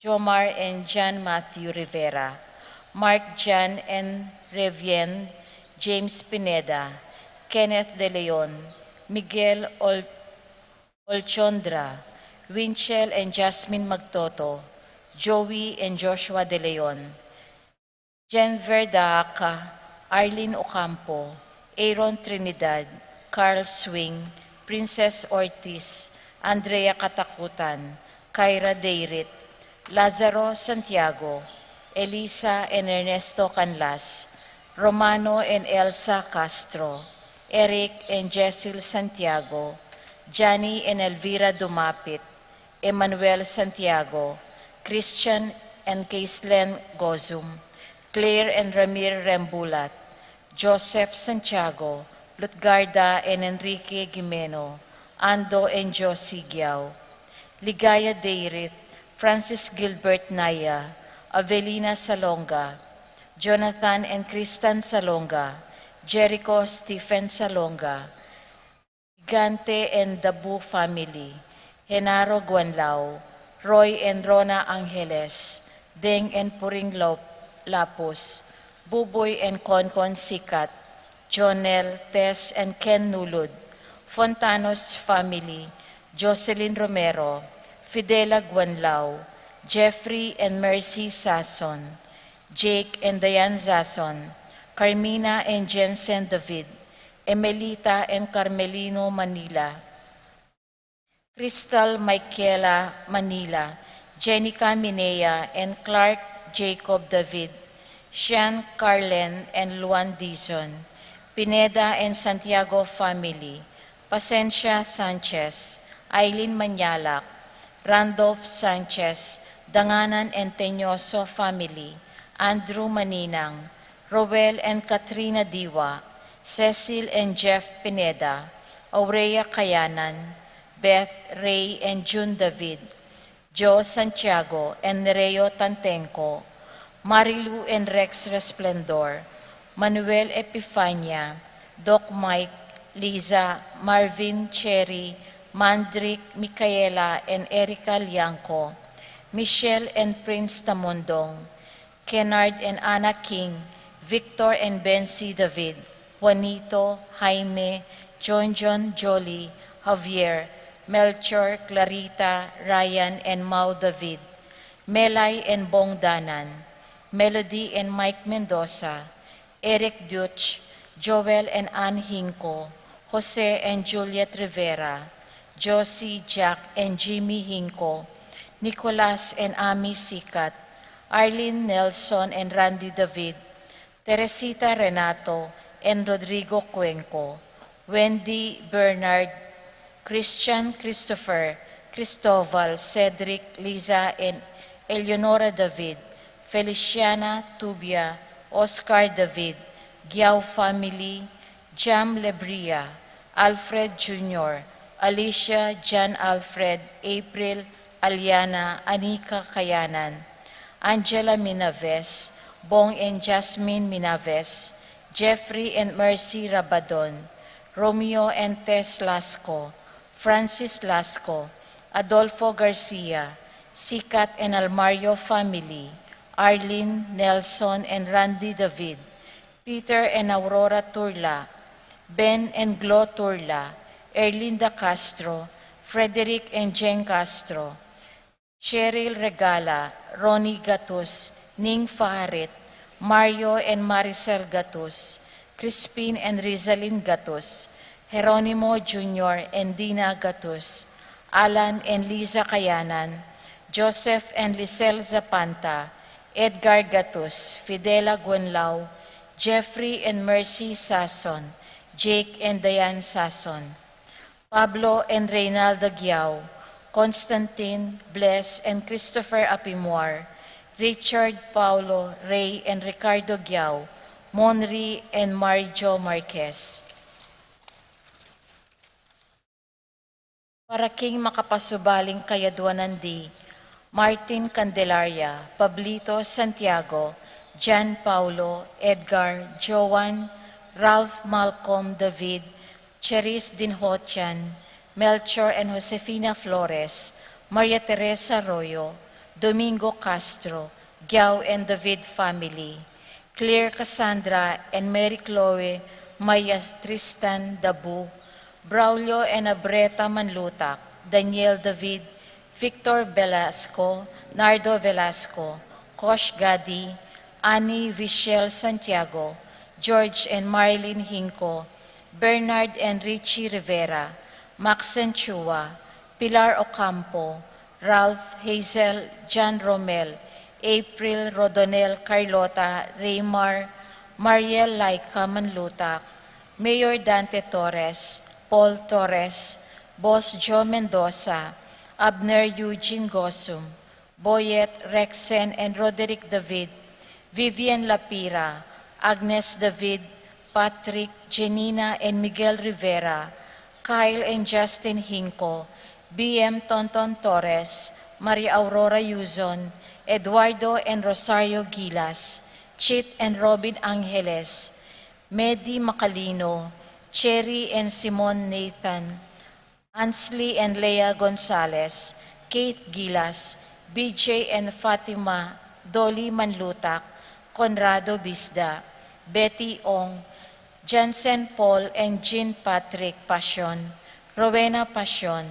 Jomar and John Matthew Rivera, Mark John and Revien, James Pineda, Kenneth De Leon, Miguel Olchondra, Winchell and Jasmine Magtoto, Joey and Joshua De Leon, Jen Verdaca, Arlene Ocampo, Aaron Trinidad, Carl Swing, Princess Ortiz, Andrea Katakutan, Kyra Deirit, Lazaro Santiago, Elisa and Ernesto Canlas, Romano and Elsa Castro, Eric and Jessel Santiago, Johnny and Elvira Dumapit, Emmanuel Santiago, Christian and Kaislen Gozum, Claire and Ramir Rembulat, Joseph Santiago, Lutgarda and Enrique Gimeno, Ando and Josie Giao, Ligaya Deirit, Francis Gilbert Naya, Avelina Salonga, Jonathan and Kristan Salonga, Jericho Stephen Salonga, Gigante and Dabu family, Genaro Guanlao, Roy and Rona Angeles, Deng and Puring Lapus, Buboy and Konkon Sikat, Jonel, Tess and Ken Nulud, Fontanos family, Jocelyn Romero, Fidela Guanlao, Jeffrey and Mercy Sason, Jake and Diane Zason, Carmina and Jensen David, Emelita and Carmelino Manila, Crystal Michaela Manila, Jenica Minea and Clark Jacob David, Sean Carlen and Luan Dizon, Pineda and Santiago family, Pasencia Sanchez, Eileen Manyalak, Randolph Sanchez, Danganan and Teñoso family, Andrew Maninang, Roel and Katrina Diwa, Cecil and Jeff Pineda, Aurea Kayanan, Beth, Ray and June David, Joe Santiago and Nereo Tantenco, Marilu and Rex Resplendor, Manuel Epifania, Doc Mike, Liza, Marvin Cherry, Mandrick, Micaela and Erica Lianco, Michelle and Prince Tamundong, Kennard and Anna King, Victor and Bency David, Juanito, Jaime, John Jolie, Javier, Melchor, Clarita, Ryan and Mau David, Melay and Bong Danan, Melody and Mike Mendoza, Eric Duch, Joel and Ann Hinco, Jose and Juliet Rivera, Josie, Jack and Jimmy Hinco, Nicolas and Ami Sikat, Arlene Nelson and Randy David, Teresita Renato and Rodrigo Cuenco, Wendy Bernard, Christian Christopher, Cristoval, Cedric, Liza and Eleonora David, Feliciana Tubia, Oscar David, Giao family, Jam Lebria, Alfred Jr., Alicia, John Alfred, April, Aliana, Anika Kayanan, Angela Minaves, Bong and Jasmine Minaves, Jeffrey and Mercy Rabadon, Romeo and Tess Lasco, Francis Lasco, Adolfo Garcia, Sikat and Almario family, Arlene, Nelson and Randy David, Peter and Aurora Turla, Ben and Glo Turla, Erlinda Castro, Frederick and Jen Castro, Cheryl Regala, Ronnie Gatus, Ning Faharit, Mario and Maricel Gatus, Crispin and Rizalyn Gatus, Jeronimo Jr. and Dina Gatus, Alan and Liza Kayanan, Joseph and Lisel Zapanta, Edgar Gatus, Fidela Guanlao, Jeffrey and Mercy Sason, Jake and Diane Sason, Pablo and Reynaldo Giao, Constantine, Bless and Christopher Apimuar, Richard, Paulo, Ray and Ricardo Giao, Monri and Marijo Marquez. Para king makapasubaling kayaduanan di, Martin Candelaria, Pablito Santiago, John Paulo, Edgar, Joan, Ralph Malcolm David, Cherise Dinhotian, Melchor and Josefina Flores, Maria Teresa Arroyo, Domingo Castro, Giao and David family, Claire Cassandra and Mary Chloe Maya Tristan Dabu, Braulio and Abreta Manlutak, Daniel David, Victor Velasco, Nardo Velasco, Kosh Gadi, Annie Vichelle Santiago, George and Marilyn Hinco, Bernard and Richie Rivera, Maxen Chua, Pilar Ocampo, Ralph Hazel, John Romel, April Rodonel Carlota Raymar, Mariel Laika Manlutak, Mayor Dante Torres, Paul Torres, Boss Joe Mendoza, Abner Eugene Gosum, Boyet Rexen and Roderick David, Vivian Lapira, Agnes David, Patrick, Janina and Miguel Rivera, Kyle and Justin Hinco, BM Tonton Torres, Maria Aurora Yuzon, Eduardo and Rosario Gilas, Chit and Robin Angeles, Medi Macalino, Cherry and Simon Nathan, Ansley and Leah Gonzalez, Kate Gilas, BJ and Fatima, Dolly Manlutak, Conrado Bisda, Betty Ong, Jansen Paul and Jean Patrick Passion, Rowena Passion,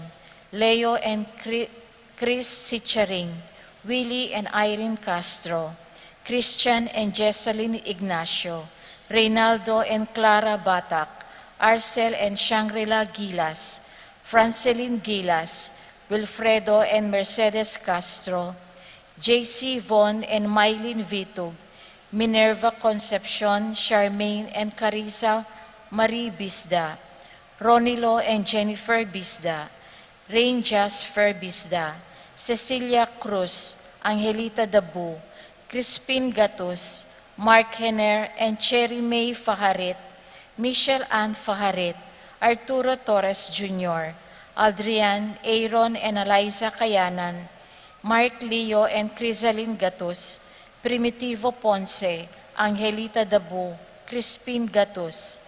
Leo and Chris Sicharing, Willie and Irene Castro, Christian and Jesseline Ignacio, Reynaldo and Clara Batak, Arcel and Shangri-La Gilas, Franceline Gilas, Wilfredo and Mercedes Castro, JC Von and Mylene Vitug, Minerva Concepcion, Charmaine and Carissa Marie Bisda, Ronilo and Jennifer Bisda, Rain Jasper Bisda, Cecilia Cruz, Angelita Dabu, Crispin Gatus, Mark Henner and Cherry May Faharit, Michelle Ann Faharit, Arturo Torres Jr., Adrian, Aaron and Eliza Kayanan, Mark Leo and Crisaline Gatus, Primitivo Ponce, Angelita Dabu, Crispin Gatus,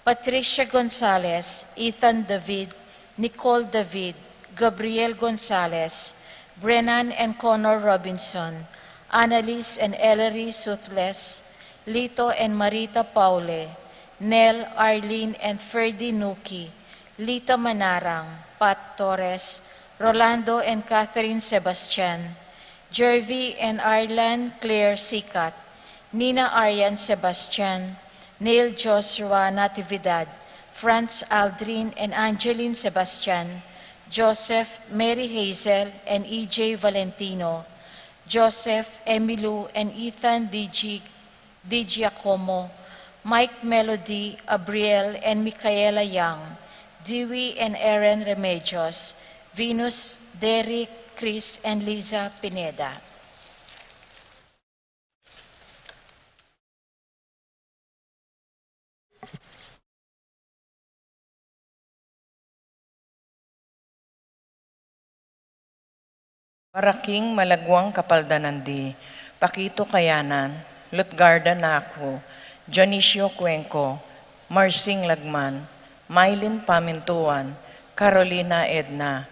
Patricia Gonzalez, Ethan David, Nicole David, Gabriel Gonzalez, Brennan and Connor Robinson, Annalise and Ellery Suthless, Lito and Marita Paule, Nell, Arlene and Ferdy Nuki, Lita Manarang, Pat Torres, Rolando and Catherine Sebastian, Jervy and Arlan Claire Sikat, Nina Arian Sebastian, Neil Joshua Natividad, Franz Aldrin and Angeline Sebastian, Joseph, Mary Hazel and EJ Valentino, Joseph, Emilu and Ethan Di Giacomo, Mike Melody, Abriel and Micaela Young, Dewey and Aaron Remedios, Venus, Derek, Chris and Liza Pineda. Paraking Malagwang Kapaldanandi, Pakito Kayanan, Lutgarda Naku, Dionisio Cuenco, Marsing Lagman, Mylene Pamintuan, Carolina Edna,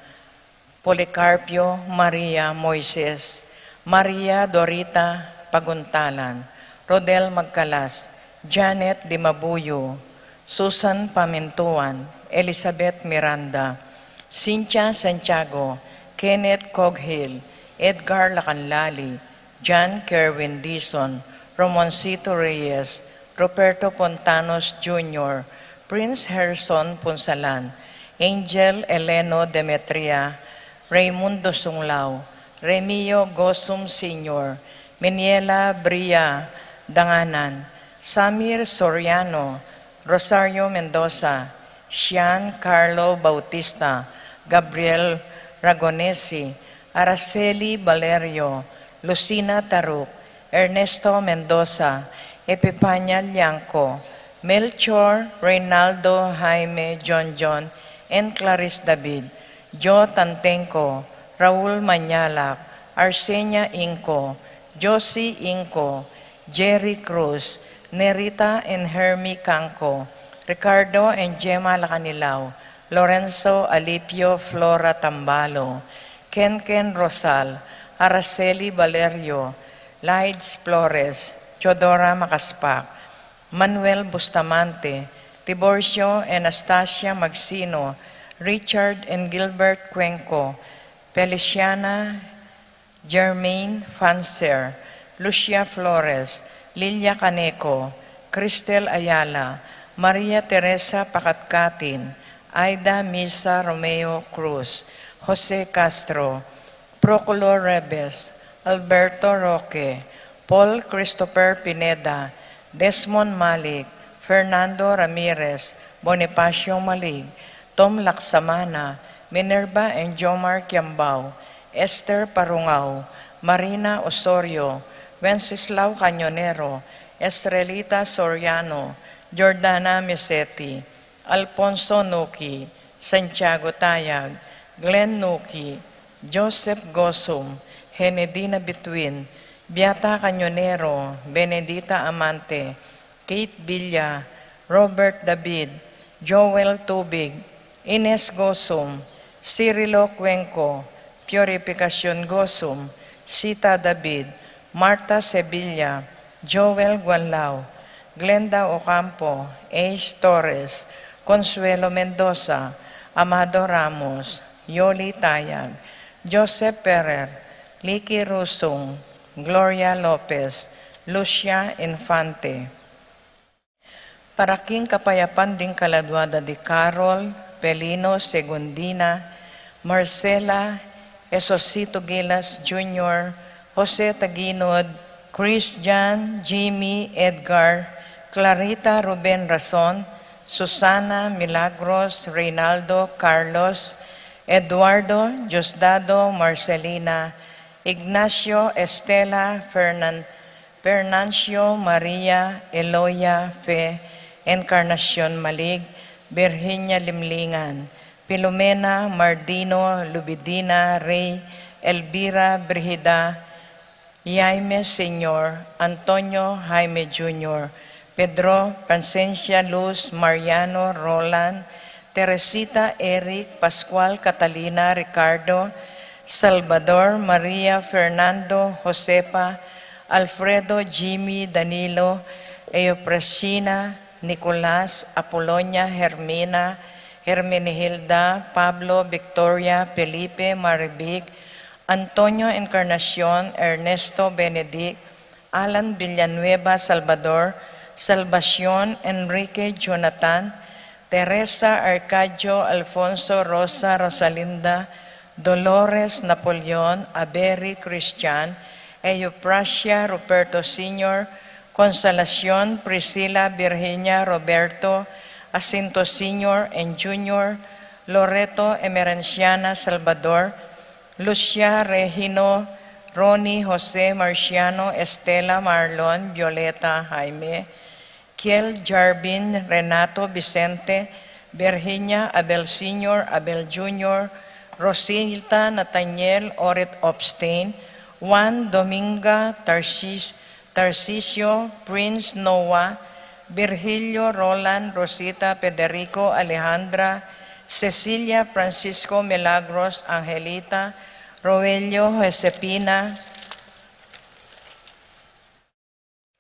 Policarpio Maria Moises, Maria Dorita Paguntalan, Rodel Magcalas, Janet Dimabuyo, Susan Pamintuan, Elizabeth Miranda, Cynthia Santiago, Kenneth Coghill, Edgar Lacanlali, John Kerwin Dison, Ramoncito Reyes, Roberto Pontanos Jr., Prince Harrison Punsalan, Angel Eleno Demetria, Raimundo Sunglao, Remio Gosum Sr., Meniela Bria Danganan, Samir Soriano, Rosario Mendoza, Sian Carlo Bautista, Gabriel Ragonesi, Araceli Valerio, Lucina Taruk, Ernesto Mendoza, Epipania Lianco, Melchor Reynaldo Jaime John, and Clarice David, Jo Tantenco, Raul Manyalak, Arsenia Inco, Josie Inco, Jerry Cruz, Nerita and Hermie Canco, Ricardo and Gemma Lacanilao, Lorenzo Alipio Flora Tambalo, Ken Rosal, Araceli Valerio, Lides Flores, Chodora Macaspac, Manuel Bustamante, Tiborcio Anastasia Magsino, Richard and Gilbert Cuenco, Feliciana Germaine Fancer, Lucia Flores, Lilia Caneco, Cristel Ayala, Maria Teresa Pakatkatin, Aida Misa Romeo Cruz, Jose Castro, Proculo Rebes, Alberto Roque, Paul Christopher Pineda, Desmond Malik, Fernando Ramirez, Bonifacio Malig, Tom Laksamana, Minerva and Jomar Kiambao, Esther Parungao, Marina Osorio, Wenceslao Cañonero, Estrelita Soriano, Jordana Mesetti, Alfonso Nuki, Santiago Tayag, Glenn Nuki, Joseph Gosum, Henedina Bituin, Beata Cañonero, Benedita Amante, Kate Villa, Robert David, Joel Tubig, Ines Gosum, Cirilo Cuenco, Purificación Gosum, Sita David, Marta Sevilla, Joel Guanlao, Glenda Ocampo, Ace Torres, Consuelo Mendoza, Amado Ramos, Yoli Tayag, Joseph Ferrer, Licky Rusung, Gloria Lopez, Lucia Infante. Para King Kapayapan din Kaladwada di Carol, Pelino Segundina, Marcela Esosito Gilas Jr., Jose Taginod, Christian, Jimmy, Edgar, Clarita Ruben Rason, Susana Milagros, Reynaldo Carlos, Eduardo Diosdado Marcelina, Ignacio Estela Fernancio Maria Eloya Fe, Encarnacion Malig, Virginia Limlingan, Pilomena Mardino Lubidina Rey, Elvira Brigida, Jaime Senior, Antonio Jaime Jr., Pedro Francesia Luz Mariano Roland, Teresita Eric Pascual Catalina Ricardo, Salvador Maria Fernando Josepa, Alfredo Jimmy Danilo, Eopresina Nicolas Apolonia Hermina, Hermenegilda, Pablo Victoria, Felipe Maribic, Antonio Encarnacion, Ernesto Benedict, Alan Villanueva Salvador, Salvacion Enrique Jonathan, Teresa Arcadio Alfonso Rosa Rosalinda, Dolores Napoleon, Aberi Christian, Euprasia Ruperto Sr., Consolacion Priscila Virginia Roberto, Jacinto Sr. and Jr., Loreto Emerenciana Salvador, Lucia Regino, Ronnie Jose Marciano, Estela Marlon, Violeta Jaime, Kiel Jarbin, Renato Vicente, Virginia Abel Sr., Abel Jr., Rosilta Nathaniel Oret Obstain, Juan Dominga Tarcisio, Prince Noah, Virgilio Roland, Rosita Federico Alejandra, Cecilia Francisco Milagros Angelita, Roelio Josepina,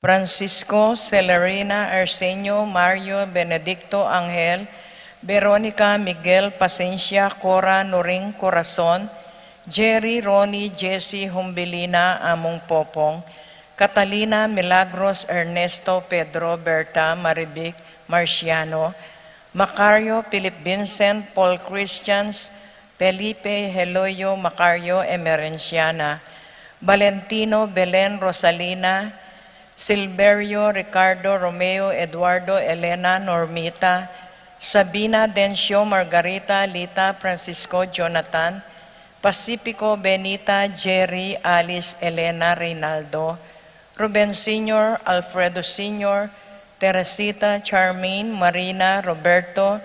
Francisco Celerina Arsenio Mario Benedicto Angel, Veronica Miguel Pasencia Cora Noring Corazon, Jerry Ronnie Jesse Humbilina Among Popong, Catalina Milagros Ernesto Pedro Berta Maribic Marciano, Macario Philip Vincent Paul Christians, Felipe Heloyo Macario Emerenciana, Valentino Belen Rosalina, Silverio Ricardo Romeo Eduardo Elena Normita, Sabina Dencio Margarita Lita Francisco Jonathan, Pacifico Benita Jerry Alice Elena Reynaldo, Ruben Sr., Alfredo Sr., Teresita Charmaine Marina Roberto,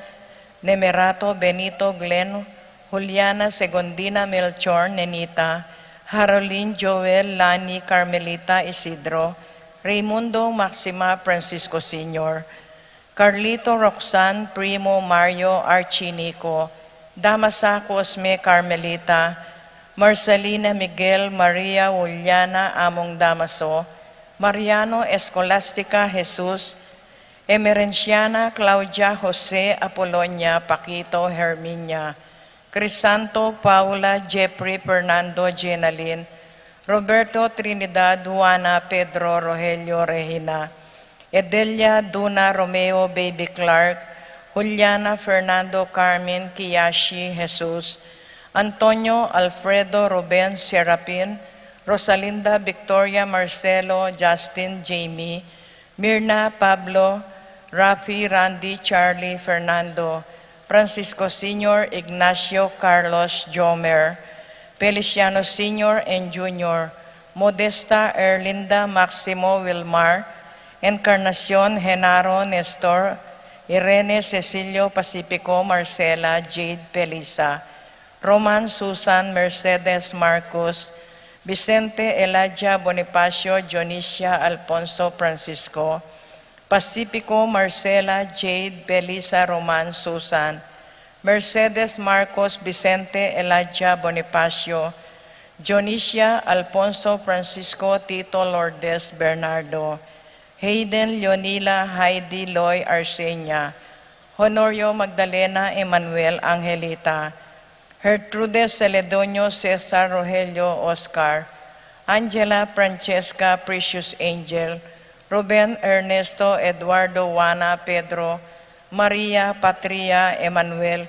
Nemerato Benito Glenn, Juliana Segundina Melchor Nenita, Haroline Joel Lani Carmelita Isidro, Raimundo Maxima Francisco Sr., Carlito Roxanne Primo Mario Archinico, Damasa Cosme Carmelita, Marcelina Miguel Maria Juliana Among Damaso, Mariano Escolastica Jesus, Emerenciana Claudia Jose Apolonia Paquito Herminia, Crisanto Paula Jeffrey Fernando Jenalyn, Roberto Trinidad Juana Pedro Rogelio Regina, Edelia Duna Romeo Baby Clark, Juliana Fernando Carmen Kiyashi Jesus, Antonio Alfredo Ruben Serapin, Rosalinda Victoria Marcelo Justin Jamie, Mirna Pablo, Rafi Randy Charlie Fernando, Francisco Sr. Ignacio Carlos Jomer, Feliciano Sr. and Jr., Modesta Erlinda Maximo Wilmar, Encarnacion Genaro Nestor, Irene Cecilio Pacifico Marcela Jade Pelisa, Roman Susan Mercedes Marcos, Vicente Elijah Bonifacio Dionisia Alfonso Francisco, Pacifico Marcela Jade Belisa Roman Susan, Mercedes Marcos Vicente Elijah Bonifacio, Dionisia Alfonso Francisco Tito Lourdes Bernardo, Hayden Leonila Heidi Loy Arsenia, Honorio Magdalena Emmanuel Angelita, Gertrudes Celedonio Cesar Rogelio Oscar, Angela Francesca Precious Angel, Ruben Ernesto Eduardo Juana Pedro, Maria Patria Emmanuel,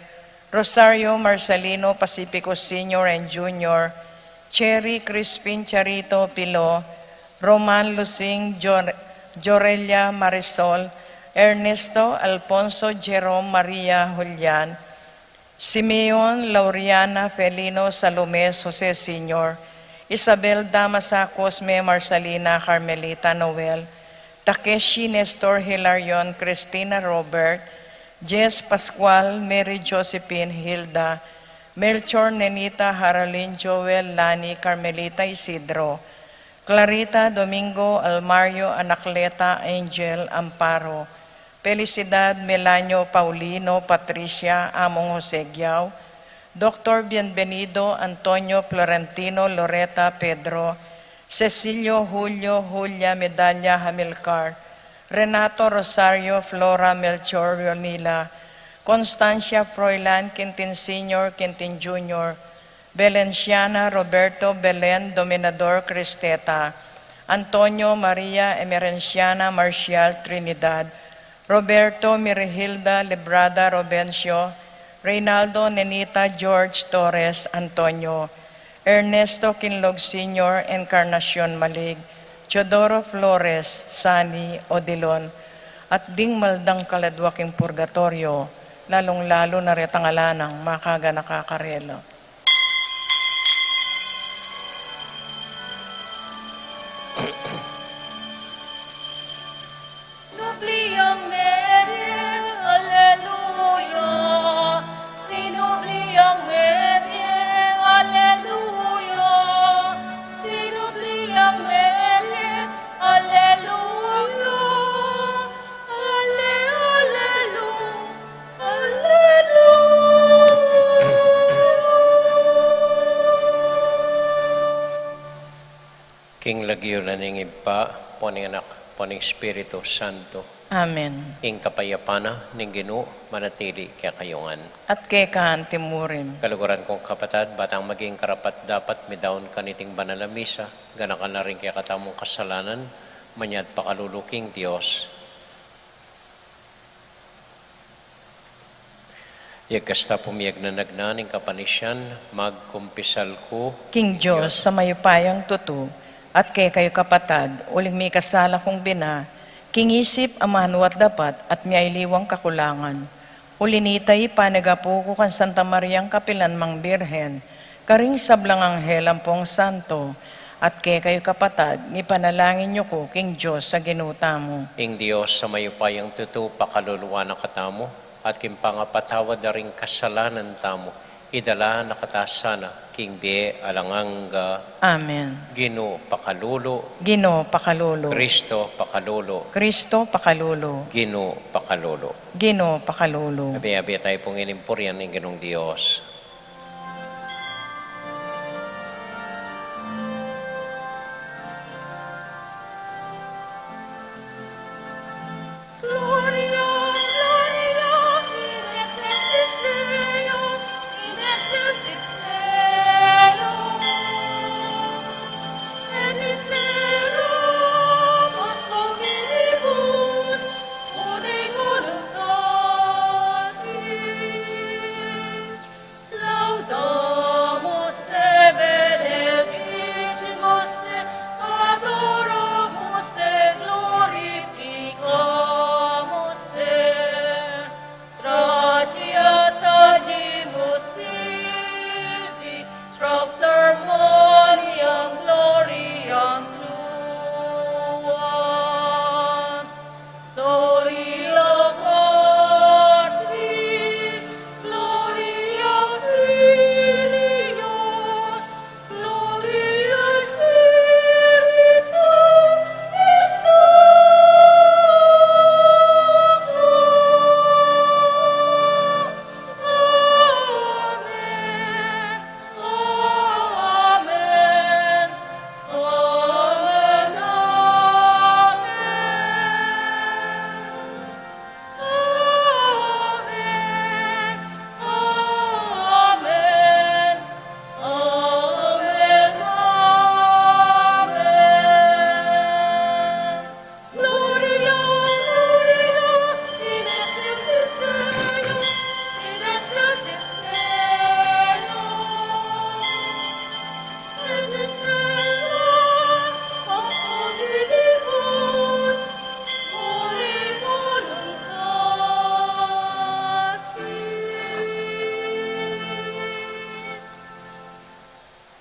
Rosario Marcelino Pacifico Sr. and Jr., Cherry Crispin Charito Pilo, Roman Lucing Jorelia Marisol, Ernesto Alfonso Jerome Maria Julian, Simeon Laureana Felino Salome Jose Sr., Isabel Damasa Cosme Marcelina Carmelita Noel, Takeshi Nestor Hilarion Cristina Robert, Jess Pascual Mary Josephine Hilda, Melchor Nenita Haralyn Joel Lani Carmelita Isidro, Clarita Domingo Almario Anacleta Angel Amparo, Felicidad Melanio Paulino Patricia Among Jose Giao, Dr. Bienvenido Antonio Florentino Loreta Pedro, Cecilio Julio Julia Medalla Hamilcar, Renato Rosario Flora Melchor Leonila, Constancia Froilan Quintin Sr. Quintin Jr., Valenciana Roberto Belen Dominador Cristeta, Antonio Maria Emerenciana Marcial Trinidad, Roberto Mirihilda Librada Robencio, Reynaldo Nenita George Torres Antonio, Ernesto Kinlog Sr. Encarnacion Malig, Teodoro Flores Sani Odilon, at ding maldang kaladwaking purgatorio, lalong-lalo na retangalanang makaga nakakarelo. Nubliang Mary, Alleluia. Sinubliang Mary, Alleluia. Sinubliang Mary, Alleluia. King lagyo na ning ipa, poning anak, poning Espiritu Santo, Amen. ing kapayapana, ning Ginoo manatili kaya kayungan. At kay kaan timurim, Kaluguran kong kapatad, batang maging karapat dapat midaon kaniting banal na misa, gana ka na rin kaya katamong kasalanan, manyad pakaluluking Diyos. Yagkasta pumiyag na nagnaning kapanisyan, magkumpisal ko, King Diyos sa mayupayang tutu, at kay kayo kapatad, uling may kasala kong bina, king isip amanuat dapat at miyailiwang kakulangan. Ulinitay panagapo ko kan Santa Mariang Kapilan Mang Birhen, karing sablang anghel ampong santo, at kay kayo kapatad, ni panalangin niyo ko, King Diyos, sa ginuta mo. ing Diyos sa mayupayang tutu, pakaluluwa na katamo, at kimpangapatawad na rin kasalanan tamo, idala nakatasana, king bie alanganga, Amen. Ginoo pakalulo, Ginoo pakalulo. Kristo pakalulo, Kristo pakalulo. Ginoo pakalulo. Ginoo pakalulo. Abi-abi tayo pong inimpuryan ng Ginoong Diyos.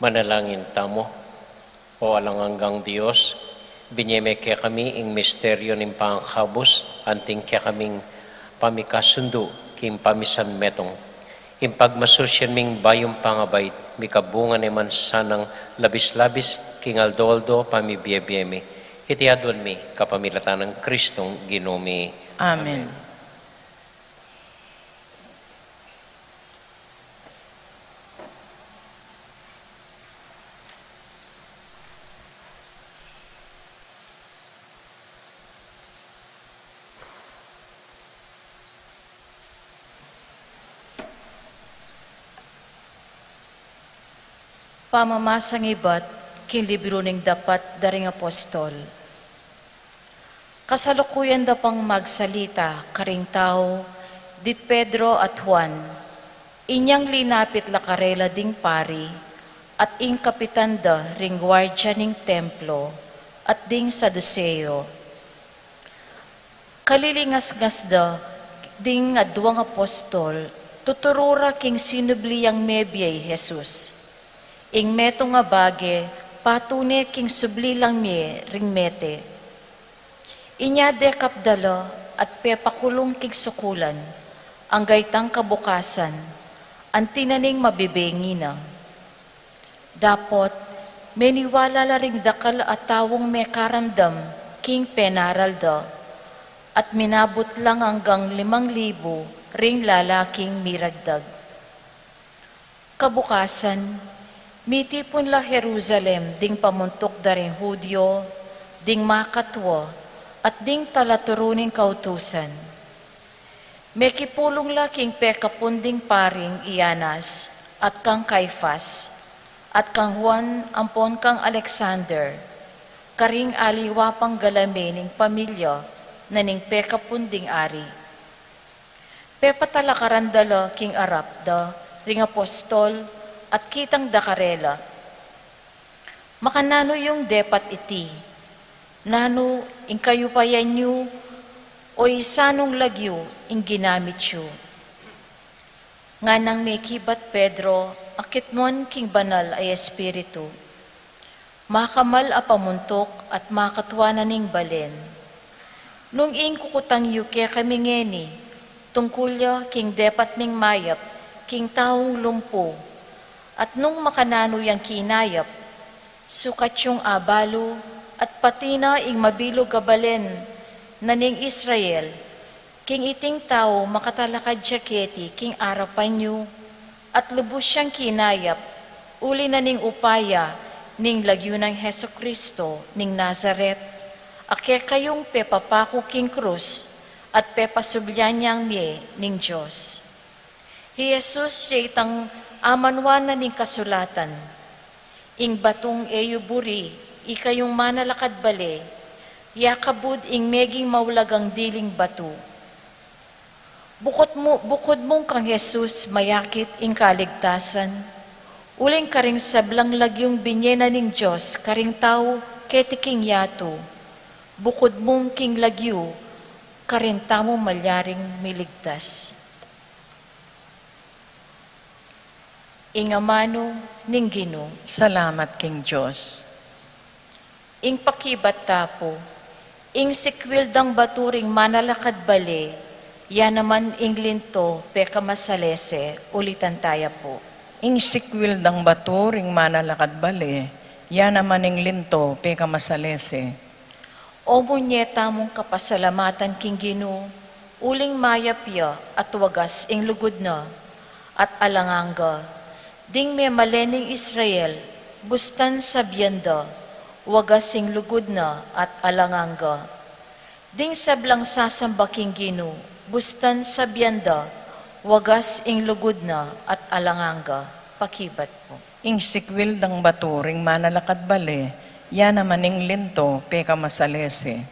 Manalangin tamo, o alanganggang Diyos, binyeme kaya kami ing misteryo ng pangkabos, anting kaya kaming pamikasundo, kim pamisan metong. Impagmasusyan ming bayong pangabait, mikabunga naman sanang labis-labis, king aldoldo pamibiyebiyeme. Itiadwan mi kapamilatan ng Kristong Ginumi. Amen. Pamamasang ibat, kin libro ning dapat daring apostol. Kasalukuyan da pang magsalita, karing tao, di Pedro at Juan, inyang linapit lakarela ding pari, at ing kapitan da ring gwardya ning templo, at ding Saduseo. Kalilingas-ngas da, ding adwang apostol, tuturura king sinubliyang mebyay Jesus. Ing meto nga bage, patune king subli lang mi ring mete. Inya de kapdalo at pepakulong king sukulan, ang gaytang kabukasan, ang tinaning mabibengi na. Dapot, meniwala la ring dakal at tawong may karamdam, king penaral da, at minabot lang hanggang 5,000 ring lalaking miragdag. Kabukasan, mitipon la Jerusalem ding pamuntok daring Hudyo, ding makatwo, at ding talaturuning kautusan. May kipulong la king pekapunding paring Ianas, at kang Caifas, at kang Juan ampon kang Alexander, karing aliwa pang galame ning pamilya na ning pekapunding ari. Pepatalakaran king arap da, ring apostol, at kitang dakarela. Makanano yung depat iti, nano ing kayo payanyo, o isanong lagyo ing ginamit yu. Nga nang may kibat Pedro, akitmon king banal ay espiritu. Makamal a pamuntok at makatwa na ning balen. Nung ing kukutang yu kaya kami ngeni, tungkulya king depat ming mayap, king taong lumpo, at nung makanano yang kinayap, sukat yung abalo at pati na ing mabilog gabalen na ning Israel, king iting tao makatalakad jaketi king arapan nyo, at lubos siyang kinayap, uli na ning upaya ning lagyo ng Heso Kristo ning Nazaret, ake kayong pepapako king krus at pepasublyan niyang miye ning Diyos. Hi Jesus siya itang amanwana ning kasulatan, ing batong eyuburi, ikayong manalakad bale, yakabud ing meging maulagang diling batu. Bukod mong kang Jesus mayakit ing kaligtasan, uling karing sablang lagyong binyena ning Diyos, karing tao ketiking yato, bukod mong king lagyo, karing tamo malyaring miligtas. Ingamano ning Ginoo. Salamat king Diyos. Ing pakibat tapo, ing sikwildang baturing manalakad bale, yan naman ing linto peka masalese, ulitan taya po. Ing sikwil dang baturing manalakad bale, yan naman ing linto peka masalese. O munyeta mong kapasalamatan king Ginoo, uling mayapya at wagas ing lugod na, at alanganga, ding may malening Israel, bustan sa biyanda, wagasing lugod na at alanganga. Ding sablang sasambaking Ginoo, bustan sa biyanda, wagas ing lugod na at alanganga. Pakibat po. Ing sikwil dang baturing manalakad bale, yan naman ing linto peka masalese.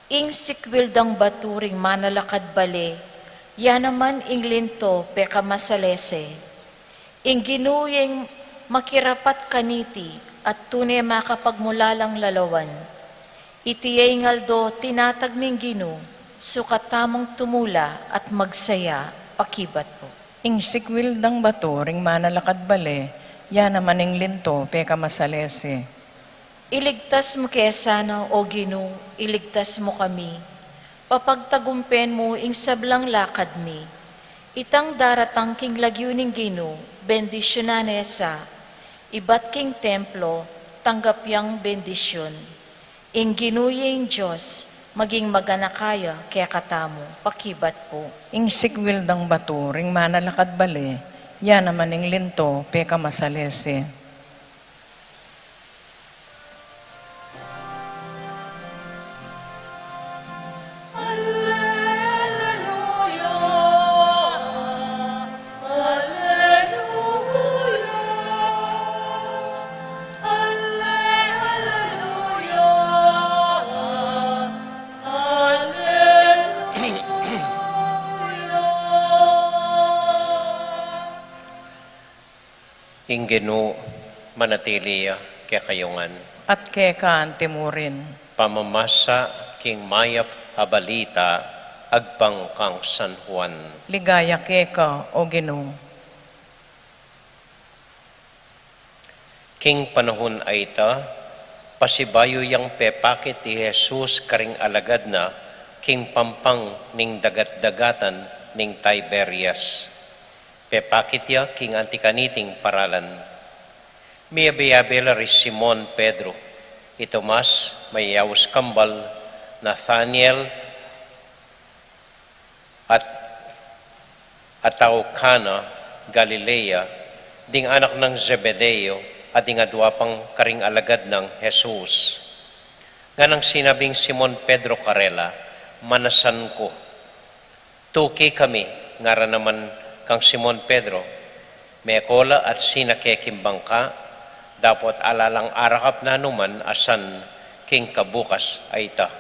Ing sikwildang baturing manalakad bale, yan naman ing linto peka masalese. Ing ginuyeng makirapat kaniti at tunay makapagmulalang lalawan. Itiyay ngaldo tinatag ning Ginoo, sukat tamong tumula at magsaya, pakibat po. Ing sikwil dang baturing manalakad bale, yan naman ang linto, peka masalese. Iligtas mo kesana, O Ginoo, iligtas mo kami. Papagtagumpen mo ing sablang lakad mi. Itang daratang king lagyo ning Ginoo, bendisyonanesa. Ibat king templo, tanggap yang bendisyon. Ing ginuyeng Diyos, maging maganakaya kaya katamo, pakibat po. Ing sikwil dang bato, ring manalakad bale, yan naman ang linto, peka masalese. Ing Ginoo, manatiliya kaya kayungan. At keka ang timurin. Pamamasa king mayap abalita agpang kang San Juan. Ligaya keka, O Ginoo. King panahon ay ta, pasibayo yang pepakit ti Jesus karing alagad na, king pampang ning dagat-dagatan ning Tiberias. Pepakit ya king antikaniting paralan. Miyabayabela ri Simon Pedro, Itomas, Mayaus Kambal, Nathaniel, at ataw Cana, Galilea, ding anak ng Zebedeo, at ding adwa pang karing alagad ng Jesus. Nga nang sinabing Simon Pedro Carela, manasan ko. Tuki kami, ngara naman kang Simon Pedro, mekola at sinakekimbang ka, dapat alalang arakap na numan asan king kabukas ay ta.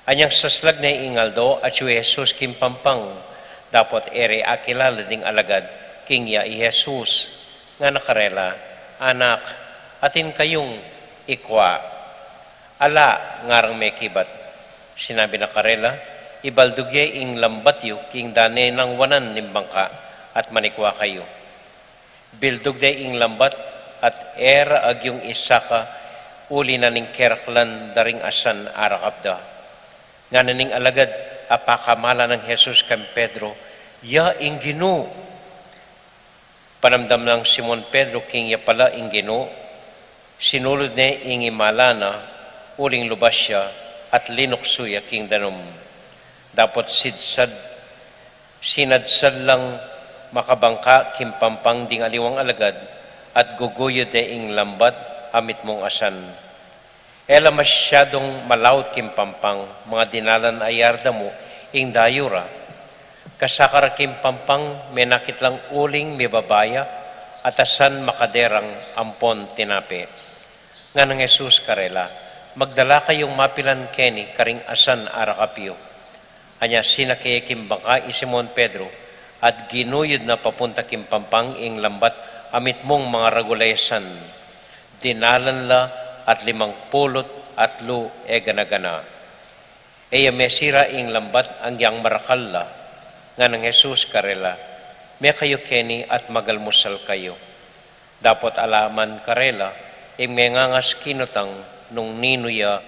Anyang saslag na ingaldo at yu Jesus king pampang, dapat ere akilala ding alagad king ya i Jesus, nga nakarela, anak, atin kayong ikwa. Ala, ngarang may kibat. Sinabi na karela, ibaldugye ing lambat yu, king dane ng wanan nimbangka, at manikwa kayo. Bildugde ing lambat, at era ag yung isa ka, uli na ning keraklan daring asan arakabda. Nga na ning alagad, apakamala ng Jesus kang Pedro, ya ing Ginoo. Panamdam ng Simon Pedro, king ya pala ing Ginoo, sinulod ne ing imala na, uling lubas siya, at linuksuya king danom. Dapat sinadsad lang makabangka kimpampang ding aliwang alagad at guguyo de ing lambat amit mong asan. Ela masyadong malawt kimpampang mga dinalan ayarda mo ing dayura. Kasakar kimpampang menakit lang uling mibabaya at asan makaderang ampon tinape. Nga ng Jesus karela, magdala kayong mapilan keni karing asan arakapyo. Anya sinakaya kimbangka i Simon Pedro at ginuyod na papunta kimpampang ing lambat amit mong mga ragulayasan. Dinalan la at 50 at lu e gana-gana. Eya mesira ing lambat ang yang marakal la nga ng Jesus karela, may kayo keni at magalmusal kayo. Dapat alaman karela, may ngangas kinutang nung ninuya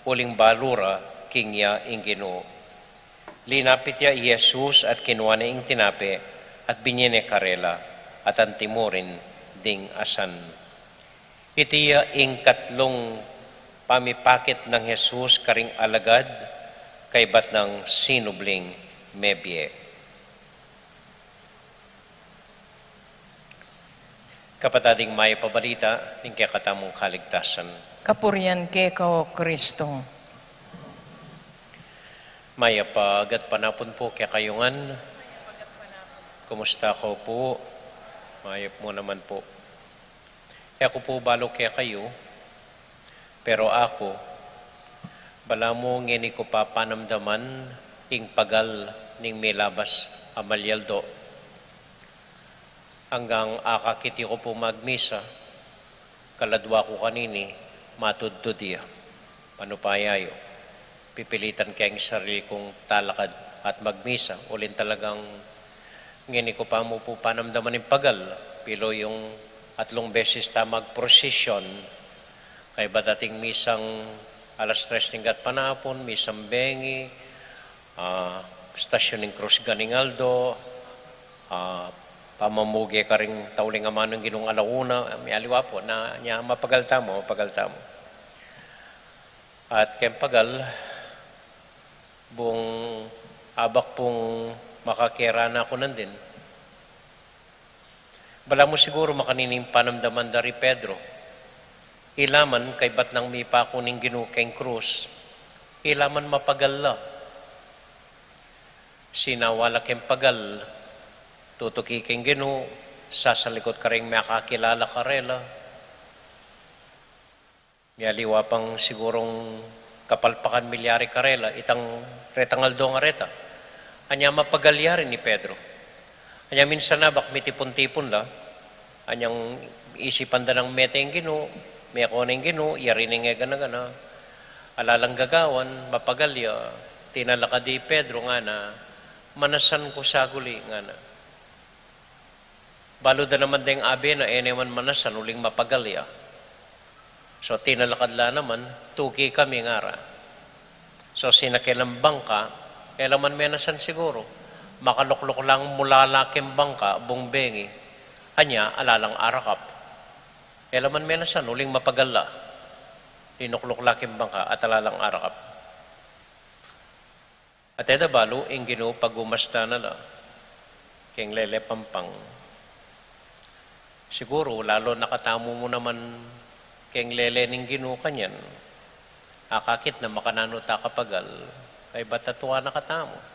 uling balura kingya ing Ginoo. Linapit ya Jesus at kinuha na ing tinape at binyene karela at antimurin ding asan. Itiya ing katlong pamipakit ng Jesus karing alagad kay bat ng sinubling mebye. Kapatading may pabalita ng kakatamong kaligtasan. Kapurian keka, O Kristo. Maya pagat panapon po kaya kayungan. Kumusta ko po? Mayap mo naman po. Ako po balo kaya kayo, pero ako, bala mo ngini ko pa panamdaman ing pagal ning milabas amalyaldo. Hanggang akakiti ko po magmisa, kaladwa ko kanini, matudtudya, panupayayo. Pipilitan kayang sarili kong talakad at magmisa. Ulin talagang ngini ko pa mo po panamdaman ng pagal. Pilo yung atlong beses ta magprosesyon, kay badating misang alas 3 tingkat panapon, misang bengi, stasyon ng Cruz Ganingaldo, pamamugi ka rin tauling aman ng ginong alauna, may aliwa po na niya mapagalta mo. At kaya pagal, buong abak pong makakirana ko nandin. Bala mo siguro makanining panamdaman dari Pedro. Ilaman kay bat nang may pa kuning ginukeng krus. Ilaman mapagal la. Sinawala keng pagal. Tutuki keng ginu. Sasalikot ka rin makakilala karela. Miyaliwa pang sigurong kapalpakan milyari karela. Itang retangaldo nga reta. Anya mapagalyari ni Pedro. Anya minsan na bak mitipon-tipon la. Anyang isipan da ng meteng ginu. May ako na yung ginu, yarining nga gana-gana. Alalang gagawan, mapagalya, tinalaka di Pedro nga na, manasan ko saguli nga na. Balo da naman ding abe na eneman manasan, uling mapagalya. So tinalakad la naman, tuki kami nga ra. So sinakilang bangka, elaman menasan siguro. Makaluklok lang mula laking bangka, bungbengi. Anya, alalang arakap. Elaman menasan, uling mapagala. Inuklok laking bangka at alalang arakap. At eda balo, ingino pagumasta na la. Keng lele pampang. Siguro, lalo nakatamo mo naman keng lele ning gino kanyan. Akakit na makanano ta kapagal. Ay batatuwa nakatamo.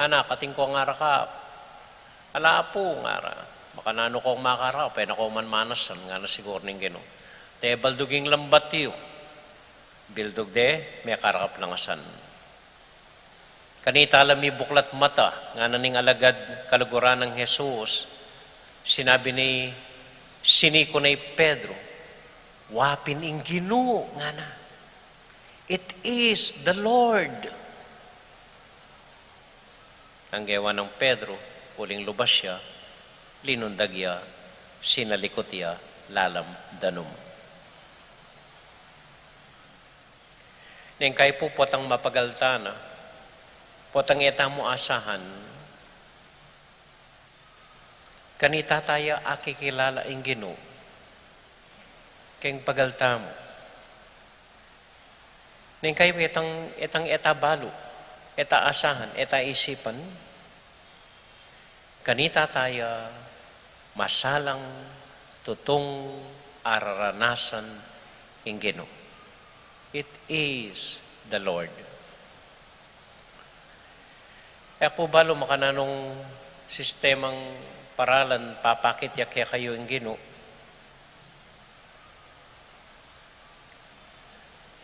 Anak, kating ko ang arakap. Ala po ng ara. Makanano kong makarap, na ko man manasan, nga na siguro ning gino. Te balduging lambat tiyo. Bildog de, may karakap lang asan. Kanita alam mi buklat mata, nga na ning alagad kaluguran ng Jesus, sinabi ni siniko na Pedro, wapin ing gino, nga na. It is the Lord. Ang gawa ng Pedro, uling lubas siya, linundagya, sinalikotya, lalam danum. Neng kay po potang mapagaltana, potang eta mo asahan, kanita tayo akikilala ing gino, keng pagalta mo. Neng kay etang eta balo, eta asahan, eta isipan, kanita tayo masalang tutong araranasan ing gino. It is the Lord. Po balo makananong sistemang paralan papakit ya kaya kayo ing gino.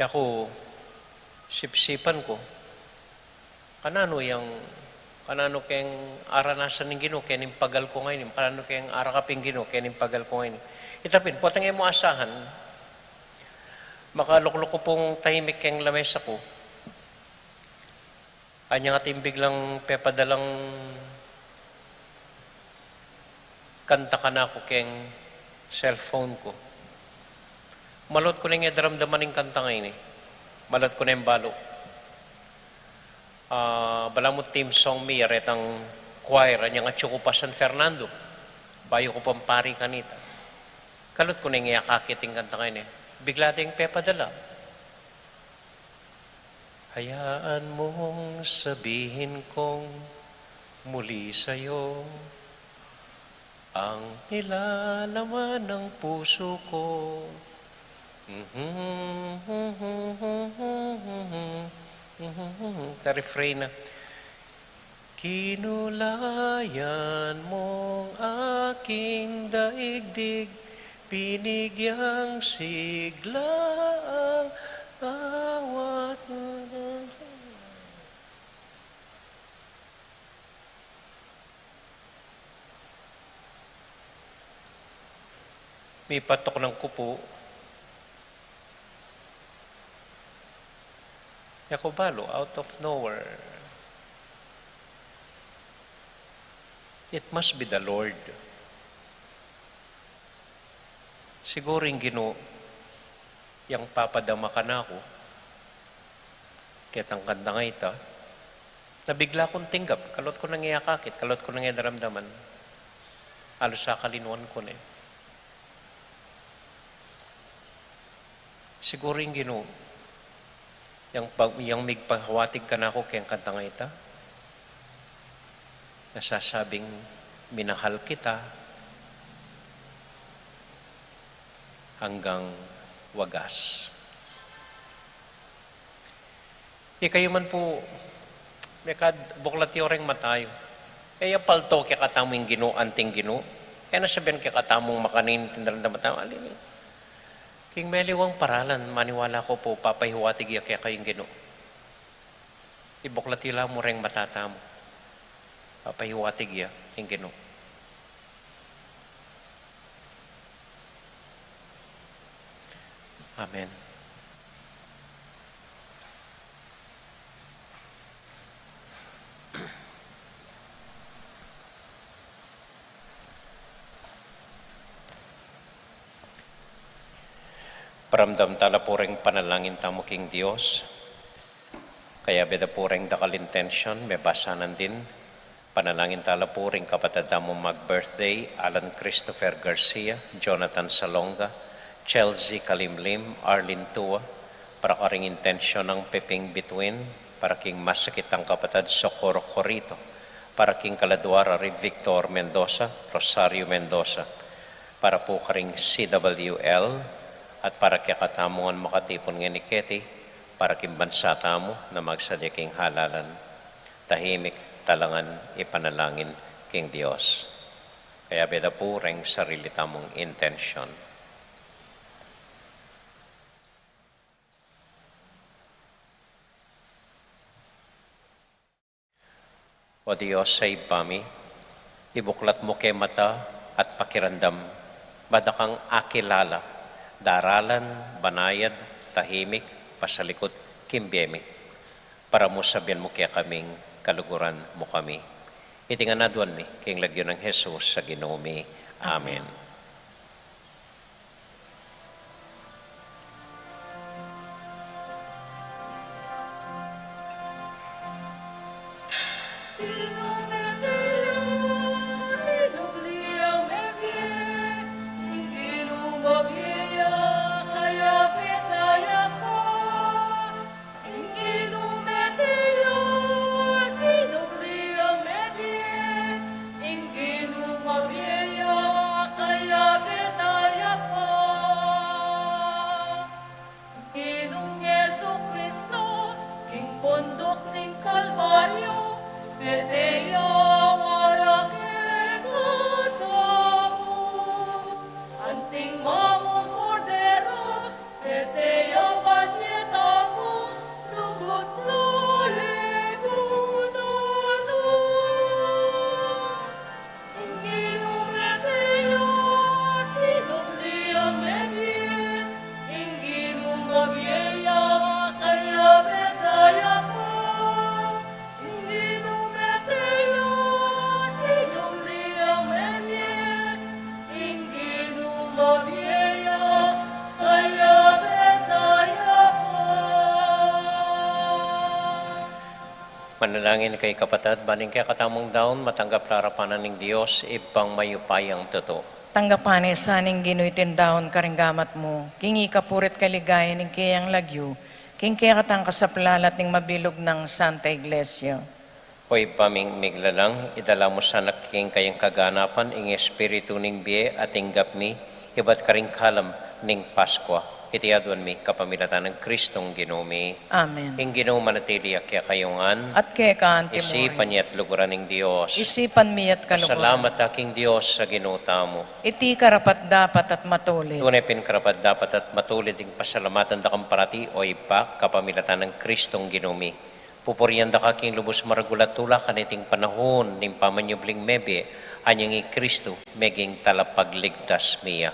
Ako sipsipan ko kanano kayang aranasan ng gino, kaya pagal ko ngayon, kanano kayang arakaping gino, kaya pagal ko ngayon. Itapin, po tangay mo asahan, makaluklok ko pong tahimik kayang lamesa ko, anya nga timbig lang pepadalang kanta ka na ako kayang cellphone ko. Malot ko na nga daramdaman ng kanta ngayon eh. Malot ko na yung balo. Balamot team song mi retang choir anya nga Chuko pa San Fernando bayo ko pampari kanita kalot ko nang iyakakiting kanta ngayon eh bigla ting pepadala hayaan mong sabihin kong muli sa'yo ang nilalaman ng puso ko refrain na kinulayan mong aking daigdig binigyang sigla ang bawat may patok ng kupo Yakobalo, out of nowhere. It must be the Lord. siguro yung Ginoo, yung papadama ka na ako, kitang kanda nga ita, nabigla kong tinggap, kalot ko nangyayakakit, kalot ko nangyayaramdaman, alos sa kalinuan ko na eh. Siguro yung Ginoo, yung migpahawatig ka na ako, kayang kanta nga ita, nasasabing minahal kita hanggang wagas. Kayo man po, may buklat yung ring matayo. Palto kaya katamong Ginoo, anting Ginoo. Nasabihan kaya katamong makanin, tindaran na alin. King meliwang paralan, maniwala ko po, papahiwatig kaya kayong Ginoo. Ibuklat ila mo ring matatamo. Papahiwatig yung Ginoo. Amen. Paramdam tala po rin panalangin tamo king Diyos. Kaya beda po rin dakal intention, may basanan din. Panalangin tala po rin kapatid mo mag-birthday, Alan Christopher Garcia, Jonathan Salonga, Chelsea Kalimlim, Arlene Tua, para karing intention ng Peping Between, para king masakit ang kapatid Socorro Corito, para king Kaladwara Victor Mendoza, Rosario Mendoza, para po karing CWL, at para kaya katamungan makatipon nga ni Ketty, para king bansa tamo na magsadya king halalan. Tahimik, talangan, ipanalangin king Diyos. Kaya beda po ring sarili tamong intention. O Diyos sa ibami, ibuklat mo kay mata at pakirandam, badakang akilala, daralan, banayad, tahimik, pasalikot, kimbiyemi, para mo sabihan mo kaya kaming kaluguran mo kami. Itingan na doon mi, kayong lagyo ng Jesus sa Ginoo mi. Amen. Manalangin kay kapatid, baning kaya katamong daon, matanggap larapanan ng Diyos, ipang mayupayang totoo. Tanggapan saning Ginoy tindahon karinggamat mo, kingi kapurit kaligayan ng kayang lagyo, king kaya katang kasaplalat ng mabilog ng Santa Iglesia. Hoy paming miglalang, idala mo sa naking kayang kaganapan, ing espiritu ning biye at inggap mi, iba't karing kalam ning Paskwa. Itiyaduan mi kapamilatan ng Kristong Ginoo mi. Amen. Ing Ginoo manatili kaya kayongan, At kaya ka antimoy, isipan niya at luguran ng Diyos. isipan mi at kaluguran. Salamat aking Diyos sa Ginoo tamo. Iti karapat dapat at matuloy. Tunay pinkarapad dapat at matulid ing pasalamatan da kang parati o ipa kapamilatan ng Kristong Ginoo mi. Pupuriyan da kaking lubos maragulat tula kaniting panahon ning pamanyubling mebe anyang i Kristo meging talapagligtas miya.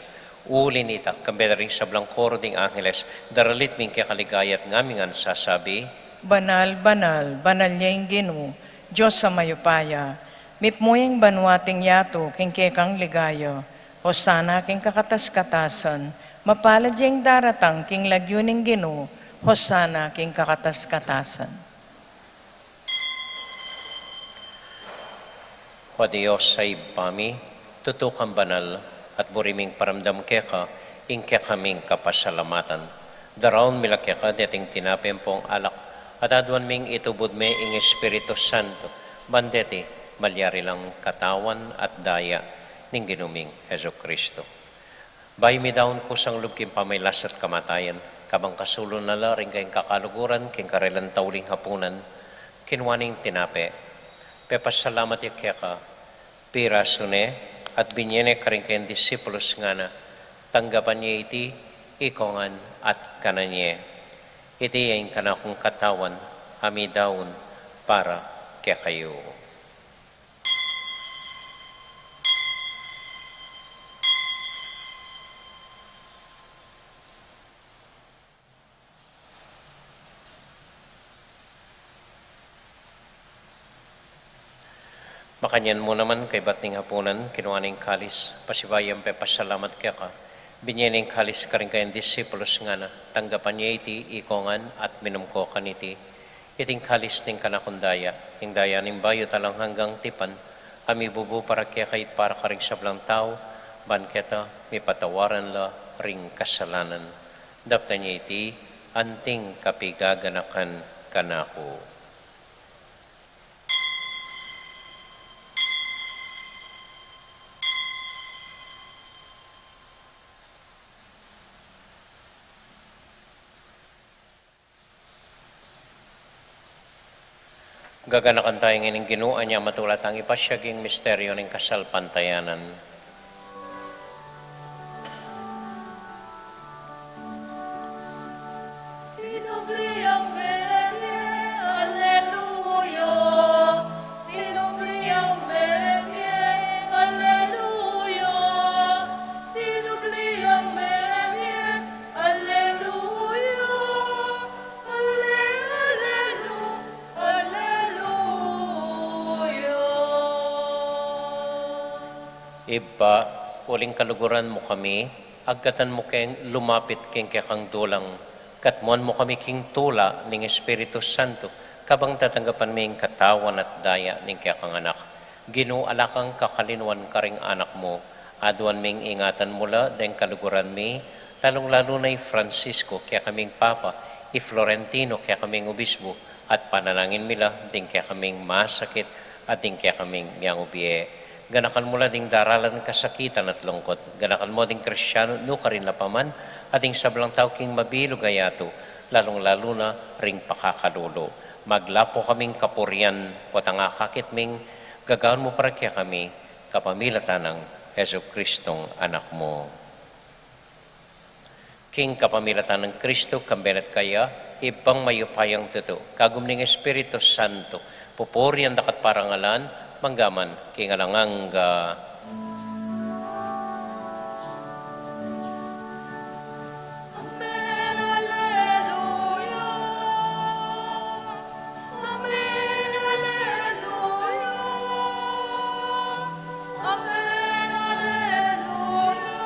Ulin ita kambedering sa blangkoro ding Angeles daralit ming kaya kaligayat ngamingan sasabi, Banal, banal, banal niya yung Ginoo, Diyos sa mayupaya, mipmoyeng banwating yato, king kang ligaya, O sana king kakatas-katasan, mapalad yung daratang king lagyuning Ginoo, Hosana king kakatas-katasan. O Diyos sa ibami, tutukang banal at buriming paramdam keka, ingke kaming kapasalamatan. Daraon mila keka deting tinapin pong alak, at aduan ming itubod me ing Espiritu Santo, bandeti malyari lang katawan at daya ning ginuming Heso Kristo. Bay mi daon ko sang lubkim pamaylas at kamatayan, kabang kasulon nala ring kayong kakaluguran, king karelan tauling hapunan, kinwaning tinape. Pepasalamat ya keka, pirasune, at binyene ka rin kayong disipulos nga na, tanggapan niya iti, ikongan at kananye. Iti yung kanakong katawan, hamidaon para kaya kayo. Makanyan mo naman kay batning hapunan, kinuhaning kalis, pasibayang pasalamat kaya ka. Binyaning kalis ka rin kayong disipulos nga na, tanggapan niya iti, ikongan at minumko kaniti. Iting kalis ning kanakundaya, ing daya ning bayo talang hanggang tipan, amibubu para kaya kay para ka rin sablang tao, banketa, may patawaran la ring kasalanan. Dapta niya iti, anting kapigaganakan kanako. Gaganakan tayo ng Ginoo niya matulat ang ipasyaging misteryo ng kasal pantayanan. Sinubliang Merye, Alleluia. Sinubliang Merye, Alleluia. Sinubliang Merye, Alleluia. Iba, uling kaluguran mo kami, agkatan mo keng lumapit keng kekang dulang, katmuan mo kami king tula ning Espiritu Santo, kabang tatanggapan ming katawan at daya ning kekang anak. Ginoo alakang kakalinuan karing anak mo, aduan ming ingatan mula deng kaluguran mi, lalong-lalo na Francisco, kaya kaming Papa, Florentino, kaya kaming Obispo, at panalangin mila, ding kaya kaming masakit, at ding kaya kaming miyang ubiye. Ganakan mo ding daralan kasakitan at lungkot. Ganakan mo ding Kristyano, no ka rin lapaman, ating sablang tao king mabilo gayato, lalong-lalo na ring pakakalulo. Maglapo kaming kapurian, potang akakit ming gagawin mo para kaya kami, kapamilatan ng Heso Kristong anak mo. King kapamilatan ng Kristo, kambenet kaya, ibang mayupayang tuto, kagumning Espiritu Santo, pupuri ang dakat parangalan, manggaman, kingalanganga. Amen, Alleluia. Amen, Alleluia. Amen, Alleluia.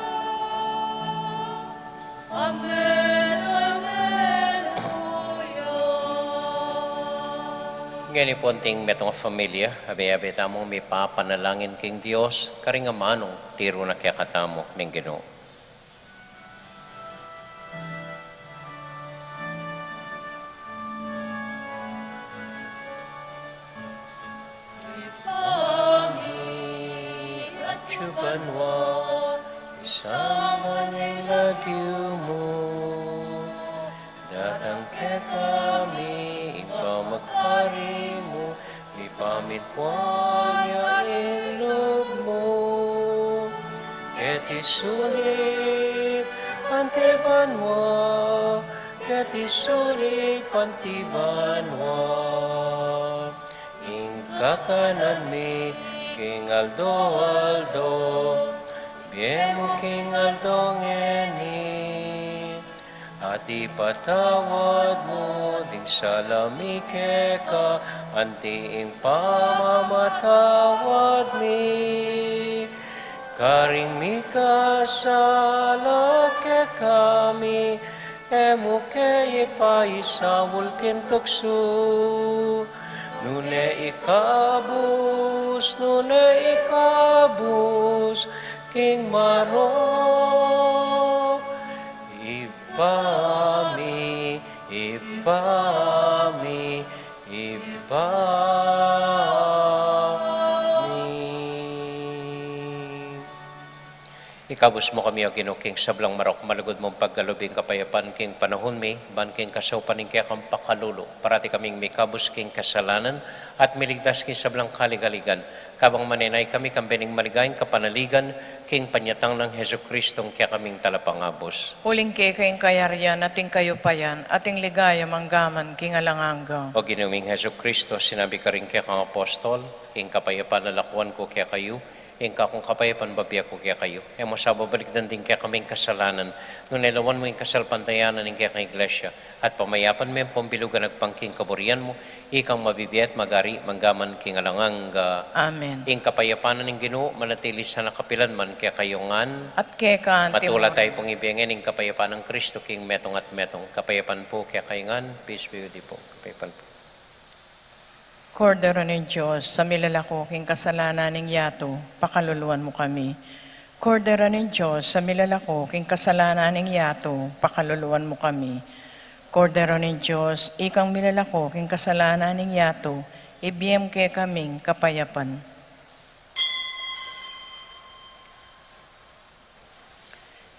Amen, Alleluia. Ngayon po ating metong familia, abe-abe tamong may papanalangin king Diyos, karingamanong tiro na kaya katamo ng Ginoo. At subanwa, isama ng lagyo mo, datang kaya kami, ikaw maghari mo, ipamit ko niya ilog mo. Et isulit, pantiban mo, et isulit, pantiban mo. Ingkakanan mi, king Aldo, bien mo king Aldo ngeni. At ipatawad mo ding salamike ka, antiing pamamatawad mi. Karing mikasala ke kami, emo ke ipaisawul kintoksu. Nune ikabus, king maro. Ipami, ipami, ipami. Ikabus mo kami o ginuking sablang marok, malagod mong paggalubing kapayapan king panahon mi, ban king kasopaning kaya kang pakalulo, parati kaming mikabus king kasalanan, at miligtas king sablang kaligaligan, kabang maninay kami kambening maligayin kapanaligan, king panyatang ng Heso Kristong kaya kaming talapangabos. Uling kayong kayaryan ating kayo payan, ating ligaya manggaman king alanganga. O ginuming Heso Kristo, sinabi ka rin kaya kang apostol, king kapayapan lalakuan ko kaya kayo, ing kakong kapayapan babiya ko kaya kayo. E mo sa babalik din kaya kaming kasalanan, nung nilawan mo yung kasalpantayanan ng kaya kang iglesia, at pamayapan mo yung pambilugan nagpangking kaburian mo, ikang mabibiyat magari, manggaman king alangang Amen. ing kapayapanan ng Ginoo manatili sa nakapilan man kaya kayongan, At kekan matula tayo pong ibigin ing kapayapan ng Kristo king metong at metong. Kapayapan po kaya kayongan, peace be with you po. Kapayapan po. Kordero ng Diyos, sa milalakoking kasalanan ng yato, pakaluluan mo kami. Kordero ng Diyos, sa milalakoking kasalanan ng yato, pakaluluan mo kami. Kordero ng Diyos, ikang milalakoking kasalanan ng yato, ibiyem ke kaming kapayapan.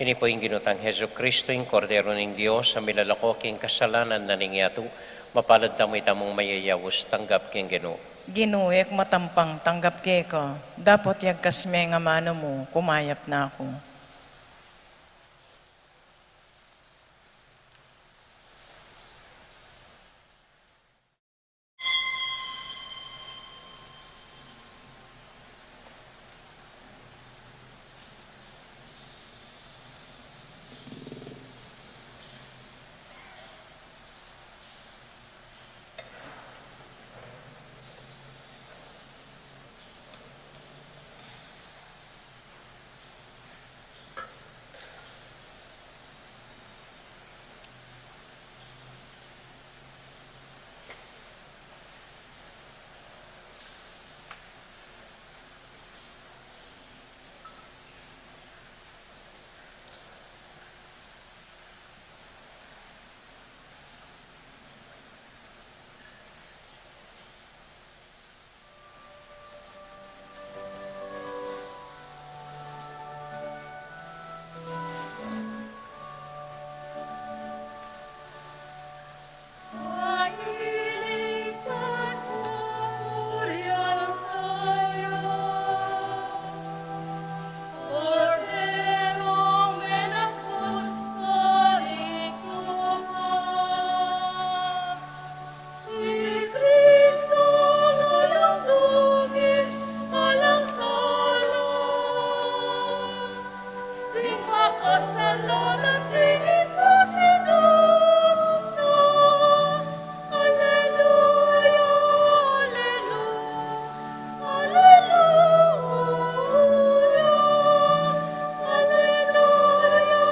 Ini po yung ginutang Heso Kristo, yung Kordero ng Diyos, sa milalakoking kasalanan na ningyato, mapalad tamoy tamong mayayawos, tanggap king Ginoo. Ginuek matampang tanggap ke ka, dapat yagkas me nga mano mo, kumayap na ako. Mailigtas purihan tayo, Korderong menakos paligtuhan. Si Kristo walang dugis, walang sala, di makasalanan, di ito sinumpa. Alleluia, alleluia, alleluia,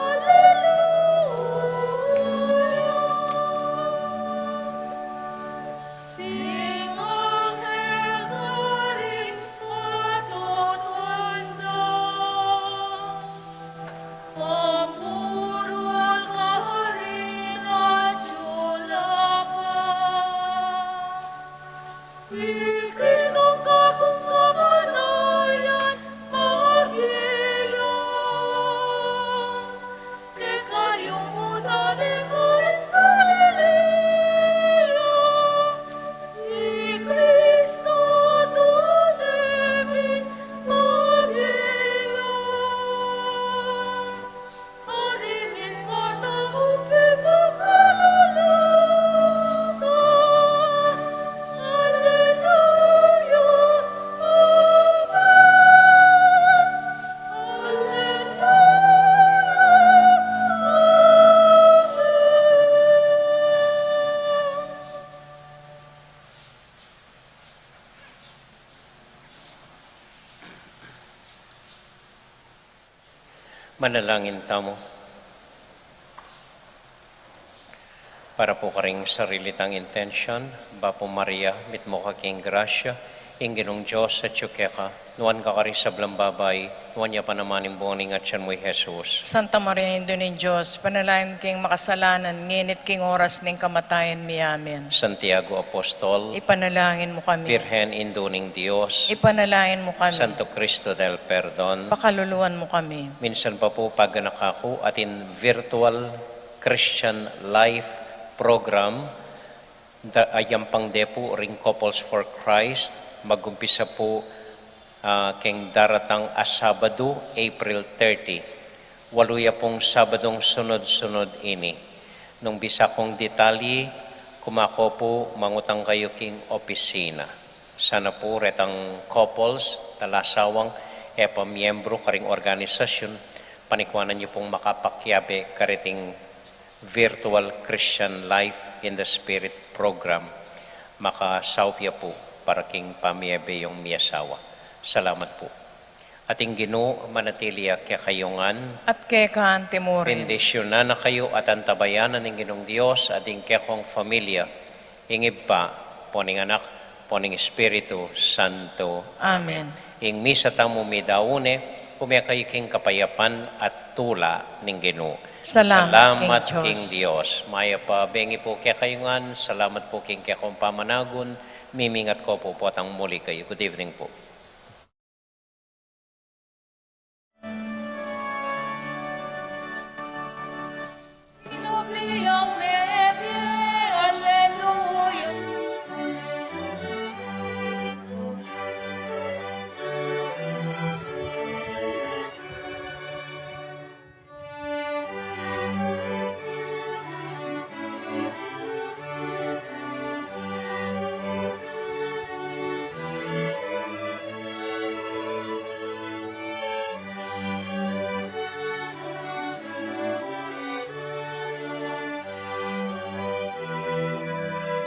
alleluia. Ting anghel garing patutanda, pamurul garing at sulapan. Di Kristo kakong kamanayan magiyan, ke kayong unanin ko rin Galilea. Di Kristo tunibin magiyan, arimin matahupi pagkalulata. Alleluia, Manalangin tamo. Para po karing sarilitang intention, Bapo Maria, mitmo kaking grasya, Inginong Diyos at Yukeka, nuwan ka kari sa blambabay, nuwan niya panamaning boning at siyan mo'y Jesus. Santa Maria, Indo ni Diyos, panalain king makasalanan, nginit king oras ning kamatayan mi. Amen. Santiago Apostol, Ipanalangin mo kami. Birhen Induning Diyos, Ipanalangin mo kami. Santo Cristo del Perdon, Pakaluluan mo kami. minsan pa po pag nakako atin virtual Christian Life Program, ayang pangdepo ring Couples for Christ, magumpisa po keng daratang Sabado, April 30. Waluya pong Sabadong sunod-sunod ini. Nung bisa kong detalye, kumako po mangutang kayo king opisina. Sana po retang couples, talasawang, miyembro karing organisasyon, panikwanan niyo pong makapakyabe kariting Virtual Christian Life in the Spirit program. Makasawpya po para king pamiyebe yung miyasawa. Salamat po. Ating Ginoo manatiliya kaya kayongan, At kay kaan timurin. bendisyonan na kayo at antabayanan ng Ginong Diyos ating kekong familia. Ingib pa, poning anak, poning Espiritu Santo. Amen. Ing misa tamo midaune, kumaya kayo king kapayapan at tula ng Ginoo. Salamat, King Diyos. Maya pa, bengi po kaya kayongan. Salamat po king kekong pamanagon. Mimingat ko po po atang muli kayo. Good evening po.